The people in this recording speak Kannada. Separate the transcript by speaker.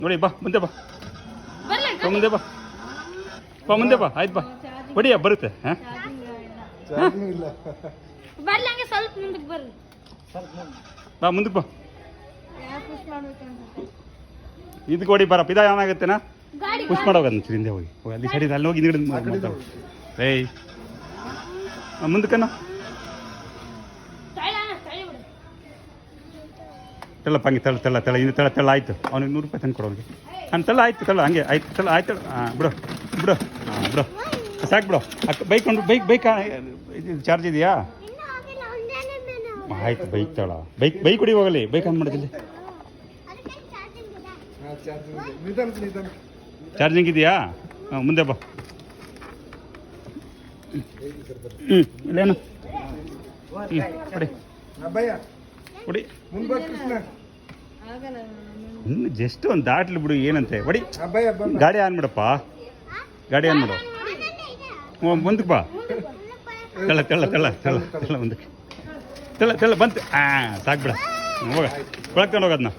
Speaker 1: ನೋಡಿ ಬಾ ಮುಂದೆ ಬಾ ಮುಂದೆ ಬಾ ಮುಂದೆ ಬಾ ಆಯ್ತು ಬಾ ಹೊಡಿಯ ಬರುತ್ತೆ ಹಾಂ
Speaker 2: ಬರ್ಲಿ ಹಂಗೆ ಸ್ವಲ್ಪ ಮುಂದಕ್ಕೆ ಬರ್ರಿ
Speaker 1: ಬಾ ಮುಂದಕ್ಕೆ ಬಾ ಇದಕ್ಕೆ ಹೊಡಿ ಬರಪ್ಪ ಇದ ಏನಾಗುತ್ತೆನಾ ಪುಷ್ ಮಾಡೋಗಂತ ಹಿಂದೆ ಹೋಗಿ ಅಲ್ಲಿ ಸರಿ ಅಲ್ಲಿ ಹೋಗಿ ಹಿಂದ್ಗಡೆ ಏಯ್ ಮುಂದಕ್ಕನ ತೆಳ್ಳಪ್ಪ ಹಂಗೆ ತೆಳ್ಳ ಇನ್ನು ತೆಳ್ಳ ಆಯಿತು ಅವ್ನಿಗೆ 100 ರೂಪಾಯಿ ತಂದು ಕೊಡೋನಿಗೆ ನಾನು ತೆಳ್ಳ ಆಯ್ತು ತೆಳ್ಳ ಹಂಗೆ ಆಯ್ತು ತೆಳ್ಳ ಆಯ್ತು ಹಾಂ ಬಿಡು ಬಿಡು ಸಾಕು ಬಿಡು ಬೈಕ್ ಇದು ಚಾರ್ಜ್ ಇದೆಯಾ ಆಯ್ತು ಬೈಕ್ ತಳ ಬೈಕ್ ಹೊಡಿ ಹೋಗಲಿ ಬೈಕ್ ಆನ್ ಮಾಡೋದಿಲ್ಲ ಚಾರ್ಜಿಂಗ್ ಇದೆಯಾ ಹಾಂ ಮುಂದೆ ಬಾ ಇಲ್ಲೇನು ಹೊಡಿ ಇನ್ನು ಜಸ್ಟ್ ಒಂದು ದಾಟ್ಲಿ ಬಿಡು ಏನಂತೆ ಹೊಡಿ ಗಾಡಿ ಆನ್ ಮಾಡಪ್ಪ ಗಾಡಿ ಆನ್ ಮಾಡು ಮುಂದಕ್ಕೆ ಬಾ ತೆಳ್ಳ ಮುಂದಕ್ಕೆ ತೆಳ್ಳ ಬಂತು ಹಾಂ ಸಾಕು ಬಿಡ ಹೋಗ ಒಳಗೆ ತಗೊಂಡು ಹೋಗೋದನ್ನ